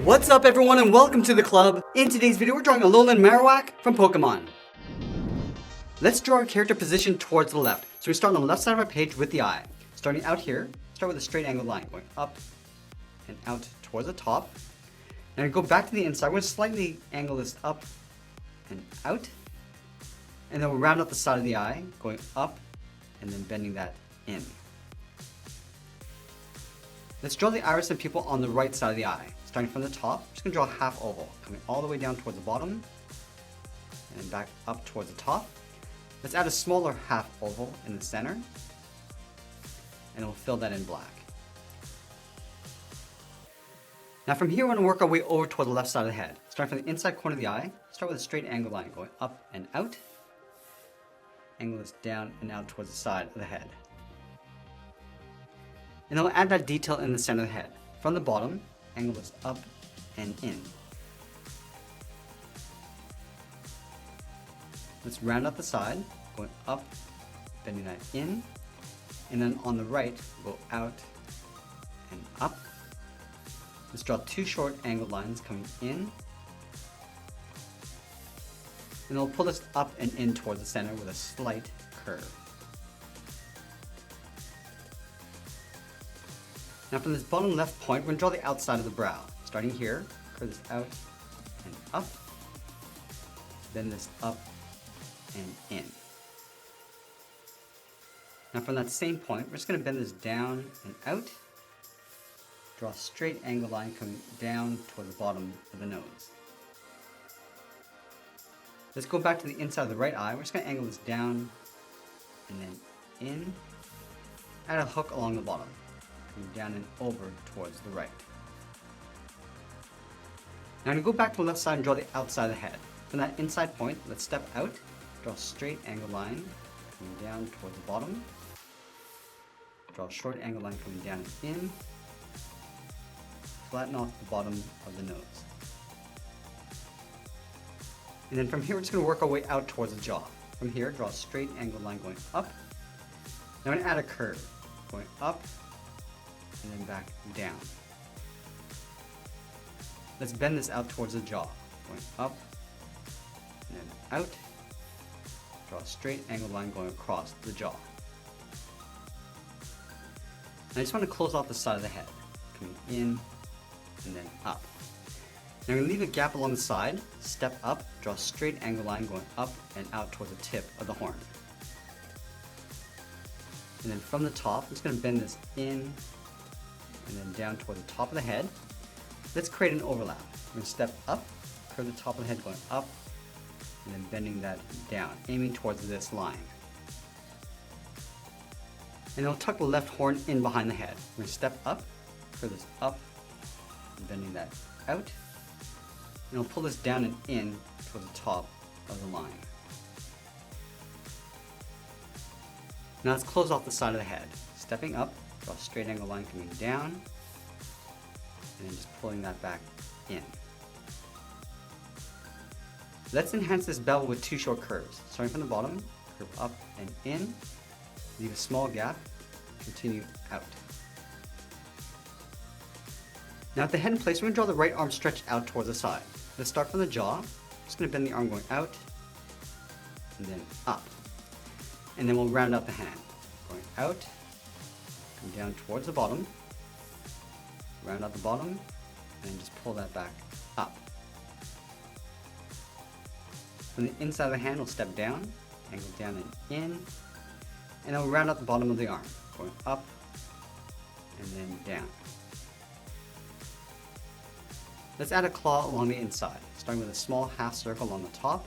What's up everyone and welcome to the club. In today's video we're drawing Alolan Marowak from Pokemon. Let's draw our character position towards the left. So we start on the left side of our page with the eye. Starting out here, start with a straight angled line going up and out towards the top. And go back to the inside. We're going to slightly angle this up and out. And then we'll round out the side of the eye going up and then bending that in. Let's draw the iris and pupil on the right side of the eye. Starting from the top, I'm just going to draw a half oval, coming all the way down towards the bottom, and back up towards the top. Let's add a smaller half oval in the center, and we'll fill that in black. Now from here, we're going to work our way over toward the left side of the head. Starting from the inside corner of the eye, start with a straight angle line going up and out. Angle this down and out towards the side of the head. And then we'll add that detail in the center of the head. From the bottom, angle this up and in. Let's round out the side, going up, bending that in, and then on the right, go out and up. Let's draw two short angled lines coming in, and then we'll pull this up and in towards the center with a slight curve. Now from this bottom left point, we're going to draw the outside of the brow. Starting here, curve this out and up, then this up and in. Now from that same point, we're just going to bend this down and out, draw a straight angle line coming down toward the bottom of the nose. Let's go back to the inside of the right eye. We're just going to angle this down and then in, add a hook along the bottom. Down and over towards the right. Now I'm going to go back to the left side and draw the outside of the head. From that inside point, let's step out, draw a straight angle line coming down towards the bottom, draw a short angle line coming down and in, flatten off the bottom of the nose. And then from here we're just going to work our way out towards the jaw. From here, draw a straight angle line going up. Now I'm going to add a curve going up and then back down. Let's bend this out towards the jaw, going up and then out. Draw a straight angled line going across the jaw. And I just want to close off the side of the head, coming in and then up. Now I'm going to leave a gap along the side, step up, draw a straight angled line going up and out towards the tip of the horn. And then from the top, I'm just going to bend this in and then down toward the top of the head. Let's create an overlap. We're going to step up, curve the top of the head going up, and then bending that down, aiming towards this line. And then we'll tuck the left horn in behind the head. We're going to step up, curve this up, and bending that out. And we'll pull this down and in towards the top of the line. Now let's close off the side of the head. Stepping up, draw a straight angle line coming down, and then just pulling that back in. Let's enhance this bevel with two short curves. Starting from the bottom, curve up and in, leave a small gap, continue out. Now at the head in place, we're going to draw the right arm stretched out towards the side. Let's start from the jaw. Just going to bend the arm going out, and then up. And then we'll round out the hand, going out, come down towards the bottom, round out the bottom, and just pull that back up. From the inside of the hand, we'll step down, angle down and in, and then we'll round out the bottom of the arm, going up and then down. Let's add a claw along the inside, starting with a small half circle along the top,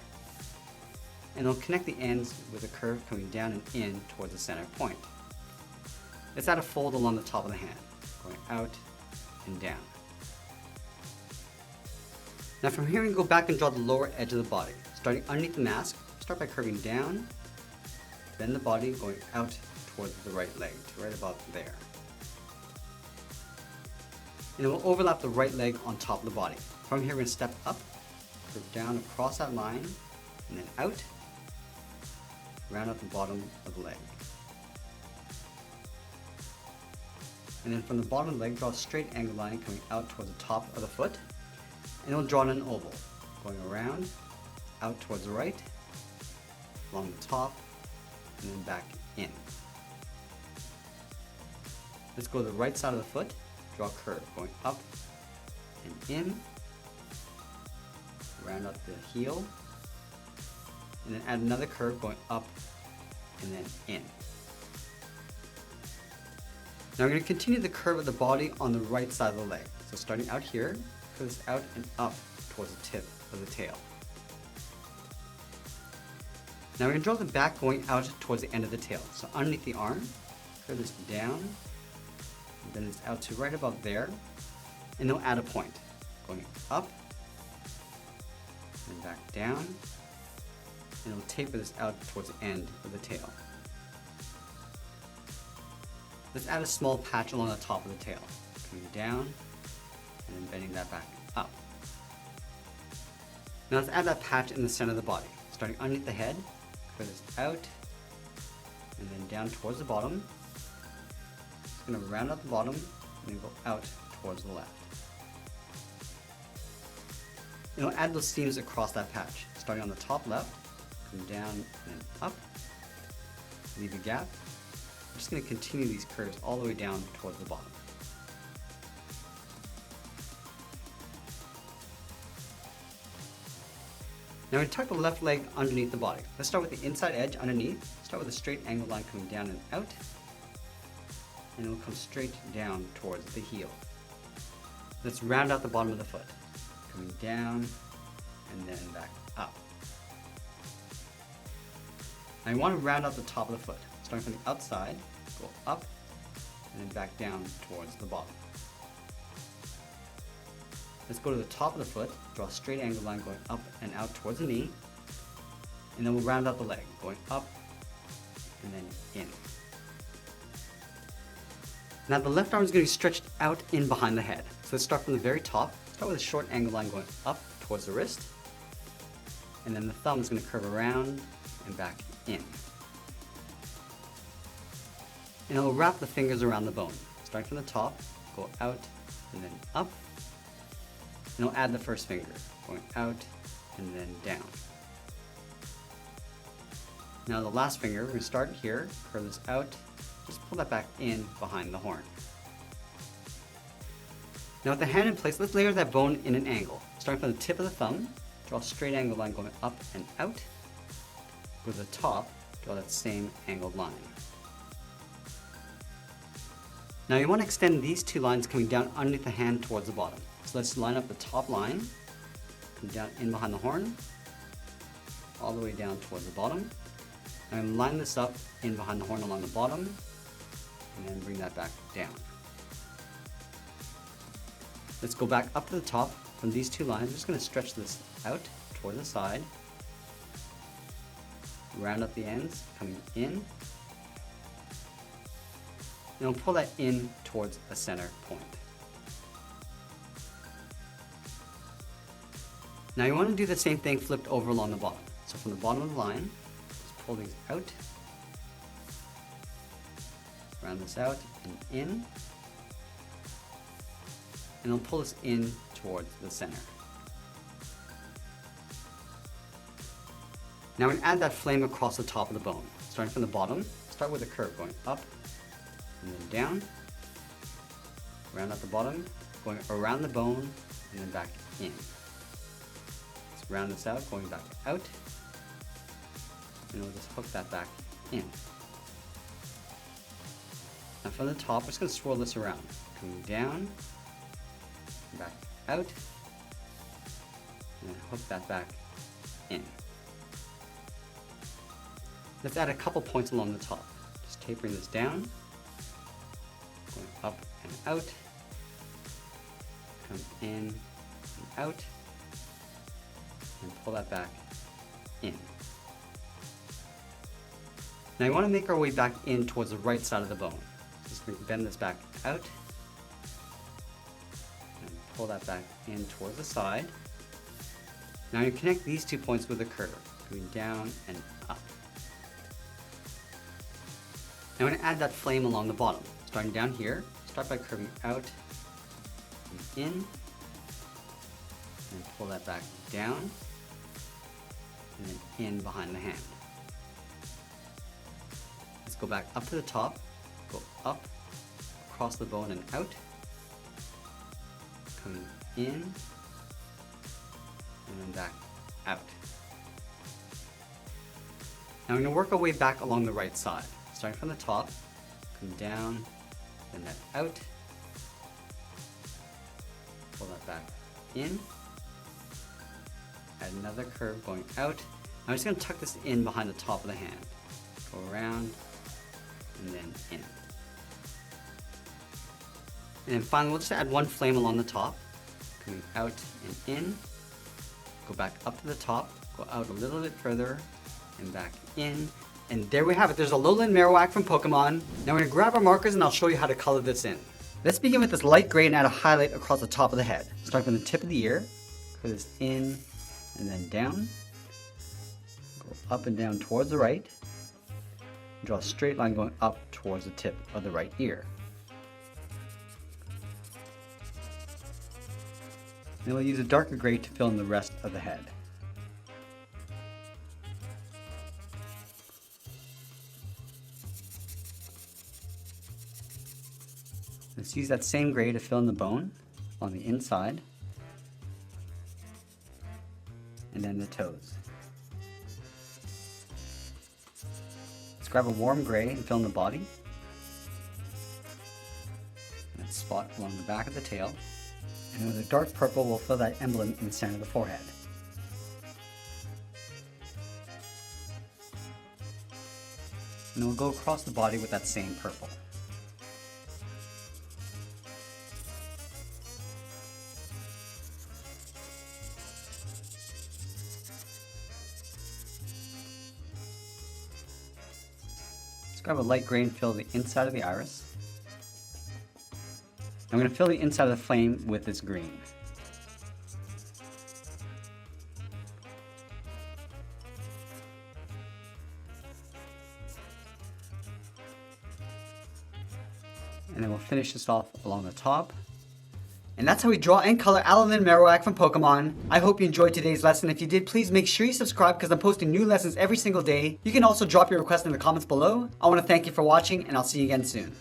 and we'll connect the ends with a curve coming down and in towards the center point. Let's add a fold along the top of the hand, going out and down. Now from here we can go back and draw the lower edge of the body. Starting underneath the mask, start by curving down, bend the body going out towards the right leg, to right about there. And then we'll overlap the right leg on top of the body. From here we're going to step up, curve down across that line, and then out, round out the bottom of the leg. And then from the bottom leg, draw a straight angle line coming out towards the top of the foot. And we'll draw in an oval, going around, out towards the right, along the top, and then back in. Let's go to the right side of the foot, draw a curve, going up and in, round up the heel, and then add another curve going up and then in. Now we're going to continue the curve of the body on the right side of the leg. So starting out here, curve this out and up towards the tip of the tail. Now we're going to draw the back going out towards the end of the tail. So underneath the arm, curve this down, and then it's out to right above there, and then we'll add a point, going up, and back down, and we'll taper this out towards the end of the tail. Let's add a small patch along the top of the tail, coming down, and then bending that back up. Now let's add that patch in the center of the body, starting underneath the head, curve this out, and then down towards the bottom. Just going to round out the bottom, and then go out towards the left. And we'll add those seams across that patch, starting on the top left, come down and then up, leave a gap. I'm just going to continue these curves all the way down towards the bottom. Now we tuck the left leg underneath the body. Let's start with the inside edge underneath. Start with a straight angled line coming down and out, and it will come straight down towards the heel. Let's round out the bottom of the foot, coming down and then back up. Now you want to round out the top of the foot, starting from the outside, go up, and then back down towards the bottom. Let's go to the top of the foot, draw a straight angled line going up and out towards the knee, and then we'll round out the leg, going up and then in. Now the left arm is going to be stretched out in behind the head. So let's start from the very top, start with a short angled line going up towards the wrist, and then the thumb is going to curve around and back in. And it'll wrap the fingers around the bone. Starting from the top, go out and then up. And we'll add the first finger, going out and then down. Now the last finger, we're going to start here, curve this out, just pull that back in behind the horn. Now with the hand in place, let's layer that bone in an angle. Starting from the tip of the thumb, draw a straight angled line going up and out. Go to the top, draw that same angled line. Now you want to extend these two lines coming down underneath the hand towards the bottom. So let's line up the top line, come down in behind the horn, all the way down towards the bottom. And line this up in behind the horn along the bottom, and then bring that back down. Let's go back up to the top from these two lines. I'm just going to stretch this out toward the side, round up the ends, coming in, and we'll pull that in towards a center point. Now you want to do the same thing flipped over along the bottom. So from the bottom of the line, just pull these out, round this out and in, and then pull this in towards the center. Now we're going to add that flame across the top of the bone. Starting from the bottom, start with a curve going up and then down, round out the bottom, going around the bone and then back in. Let's round this out, going back out, and we'll just hook that back in. Now from the top, we're just going to swirl this around, coming down, back out, and hook that back in. Let's add a couple points along the top. Just tapering this down, going up and out, come in and out, and pull that back in. Now you want to make our way back in towards the right side of the bone. Just bend this back out, and pull that back in towards the side. Now you connect these 2 points with a curve, going down and up. Now I'm going to add that flame along the bottom. Starting down here, start by curving out and in, and Pull that back down, and then in behind the hand. Let's go back up to the top, go up, across the bone and out, coming in, and then back out. Now we're going to work our way back along the right side. Starting from the top, come down, then that out, pull that back in, add another curve going out. I'm just going to tuck this in behind the top of the hand. Go around, and then in. And then finally, we'll just add one flame along the top, coming out and in, go back up to the top, go out a little bit further, and back in. And there we have it. There's a Alolan Marowak from Pokemon. Now we're going to grab our markers and I'll show you how to color this in. Let's begin with this light gray and add a highlight across the top of the head. Starting from the tip of the ear, put this in and then down. Go up and down towards the right. Draw a straight line going up towards the tip of the right ear. Then we'll use a darker gray to fill in the rest of the head. Let's use that same gray to fill in the bone on the inside, and then the toes. Let's grab a warm gray and fill in the body, and that spot along the back of the tail, and with a dark purple we'll fill that emblem in the center of the forehead. And then we'll go across the body with that same purple. Let's grab a light gray and fill the inside of the iris. I'm going to fill the inside of the flame with this green. And then we'll finish this off along the top. And that's how we draw and color Alolan Marowak from Pokemon. I hope you enjoyed today's lesson. If you did, please make sure you subscribe because I'm posting new lessons every single day. You can also drop your request in the comments below. I want to thank you for watching and I'll see you again soon.